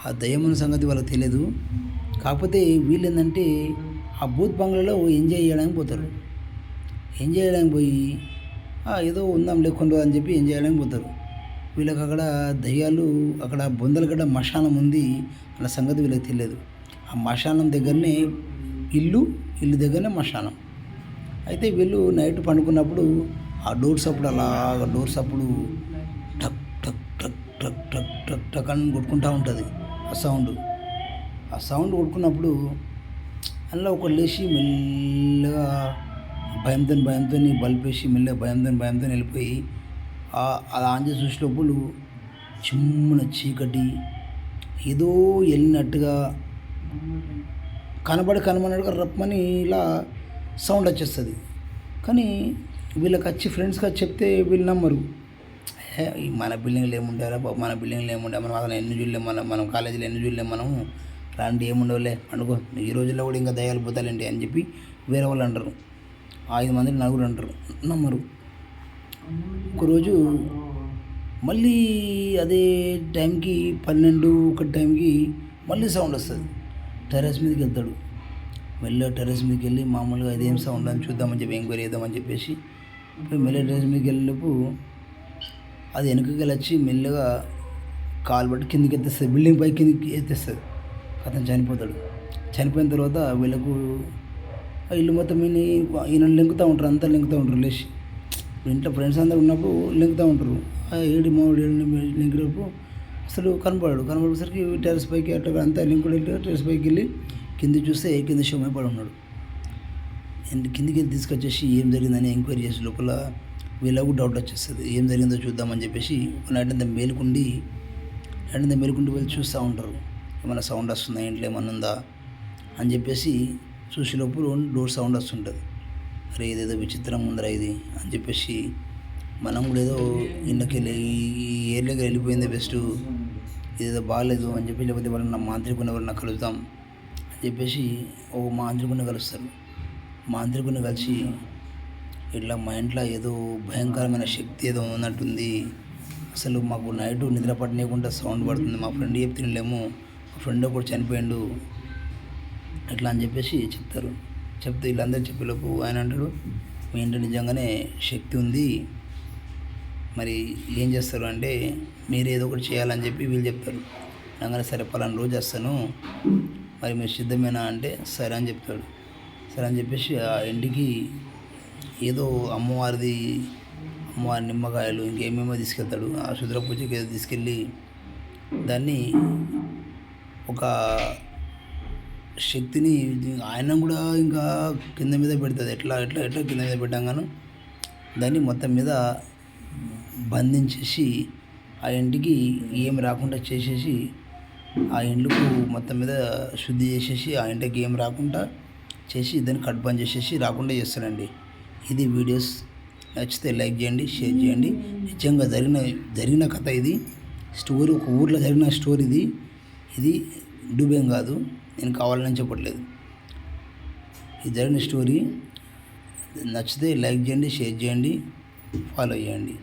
ఆ దయ్యం ఉన్న సంగతి వాళ్ళకి తెలియదు. కాకపోతే వీళ్ళేందంటే ఆ బూత్ బంగ్లాలో ఎంజాయ్ చేయడానికి పోతారు. ఎంజాయ్ చేయడానికి పోయి ఏదో ఉందాంలే కొన్ని రోజులు అని చెప్పి ఎంజాయ్ చేయడానికి పోతారు. వీళ్ళకి అక్కడ దయ్యాలు అక్కడ బొందలగడ్డ మశానం ఉంది అన్న సంగతి వీళ్ళకి తెలియదు. ఆ మశానం దగ్గరనే ఇల్లు దగ్గరనే మశానం. అయితే వీళ్ళు నైట్ పండుకున్నప్పుడు ఆ డోర్స్ అప్పుడు అలాగ డోర్స్ అప్పుడు టక్ టక్ టక్ టక్ టక్ టక్ టక్ అని కొట్టుకుంటూ ఉంటుంది ఆ సౌండ్ కొట్టుకున్నప్పుడు అందులో ఒకడు లేచి మెల్లగా భయంతో బల్బ్ వేసి మెల్లగా భయంతో వెళ్ళిపోయి అది ఆన్ చేసి చూసే లోపల చిమ్మున చీకటి ఏదో వెళ్ళినట్టుగా కనబడినట్టుగా రప్పమని ఇలా సౌండ్ వచ్చేస్తుంది. కానీ వీళ్ళకి వచ్చి ఫ్రెండ్స్కి వచ్చి చెప్తే వీళ్ళు నమ్మరు. మన బిల్డింగ్లు ఏముంటారా బాబు, మన బిల్డింగ్లు ఏముంటాయి, మనం అసలు ఎన్ని చూడలేము, మనం కాలేజీలో ఎన్ని చూడలేము, మనం రాంటి ఏముండవులే అనుకో, ఈ రోజుల్లో కూడా ఇంకా దయ్యాలు పోతాలేంటి అని చెప్పి వేరే వాళ్ళు అంటారు. 5 మంది 4 అంటారు, నమ్మరు. ఒకరోజు మళ్ళీ అదే టైంకి 12-1 టైంకి మళ్ళీ సౌండ్ వస్తుంది. టెర్రస్ మీదకి వెళ్తాడు. మెల్లగా టెర్రస్ మీదకి వెళ్ళి మామూలుగా ఇదేం సౌండ్ అని చూద్దామని చెప్పి ఎంక్వైరీ చేద్దామని చెప్పేసి మెల్లగా టెర్రస్ మీదకి వెళ్ళేపు అది వెనుకకి వచ్చి మెల్లగా కాలు బట్టి కిందికి ఎత్తేస్తుంది, బిల్డింగ్ పై కిందికి ఎత్తేస్తుంది. అతను చనిపోతాడు. చనిపోయిన తర్వాత వీళ్ళకు ఇల్లు మొత్తం ఈయన లెంకుతూ ఉంటారు, అంతా లెంకుతూ ఉంటారు. లేచి ఇంట్లో ఫ్రెండ్స్ అందరూ ఉన్నప్పుడు లెంకుతూ ఉంటారు. ఏడు మామిడి లెంకినప్పుడు అసలు కనపడేసరికి టెర్రస్ పైకి అట్లా అంతా లింకుడు టెర్రస్ పైకి వెళ్ళి కింద చూస్తే కింద షోమే పడి ఉన్నాడు. కిందికి వెళ్ళి తీసుకొచ్చేసి ఏం జరిగిందని ఎంక్వైరీ చేసే లోపల వీళ్ళకు డౌట్ వచ్చేస్తుంది. ఏం జరిగిందో చూద్దామని చెప్పేసి నైట్ అంతా మేలుకుండి వెళ్ళి చూస్తూ ఉంటారు. ఏమైనా సౌండ్ వస్తుందా, ఇంట్లో ఏమన్నా ఉందా అని చెప్పేసి చూసే లోపల డోర్ సౌండ్ వస్తుంటుంది. అరే ఇదేదో విచిత్రం ఉందిరా ఇది అని చెప్పేసి మనం కూడా ఏదో ఇంట్లోకి వెళ్ళి ఈ ఏర్లోకి వెళ్ళిపోయింది బెస్ట్, ఇదేదో బాగాలేదు అని చెప్పి, లేకపోతే వాళ్ళని మాంత్రికుని ఎవరన్నా కలుద్దాం అని చెప్పేసి ఓ మాంత్రికుని కలుస్తారు. మాంత్రికుని కలిసి ఇట్లా మా ఇంట్లో ఏదో భయంకరమైన శక్తి ఏదో ఉన్నట్టుంది, అసలు మాకు నైట్ నిద్ర పట్టనీయకుండా సౌండ్ పడుతుంది, మా ఫ్రెండ్ చెప్తే తినలేము, మా ఫ్రెండ్ కూడా చనిపోయాడు ఇట్లా అని చెప్పేసి చెప్తారు. చెప్తే వీళ్ళందరూ చెప్పేలోపు ఆయన అంటాడు, మీ ఇంట్లో నిజంగానే శక్తి ఉంది, మరి ఏం చేస్తారు అంటే మీరు ఏదో ఒకటి చేయాలని చెప్పి వీళ్ళు చెప్తారు. అనగానే సరే పలానా రోజు వస్తాను, మరి మీరు సిద్ధమేనా అంటే సరే అని చెప్తాడు. సరే అని చెప్పేసి ఆ ఇంటికి ఏదో అమ్మవారి నిమ్మకాయలు ఇంకేమేమో తీసుకెళ్తాడు. ఆ శుద్ర పూజకి ఏదో తీసుకెళ్ళి దాన్ని ఒక శక్తిని ఆయన కూడా ఇంకా కింద మీద పెడుతుంది. ఎట్లా కింద మీద పెట్టంగాను దాన్ని మొత్తం మీద బంధించేసి ఆ ఇంటికి ఏం రాకుండా చేసేసి ఆ ఇండ్లకు మొత్తం మీద శుద్ధి చేసేసి ఆ ఇంటికి ఏం రాకుండా చేసి దాన్ని కట్ బంద్ చేసేసి రాకుండా చేస్తాడండి. ఇది వీడియోస్ నచ్చితే లైక్ చేయండి, షేర్ చేయండి. నిజంగా జరిగిన కథ ఇది. స్టోరీ ఒక ఊర్లో జరిగిన స్టోరీ ఇది డూబేం కాదు, నేను కావాలని చెప్పట్లేదు. ఇది జరిగిన స్టోరీ. నచ్చితే లైక్ చేయండి, షేర్ చేయండి, ఫాలో చేయండి.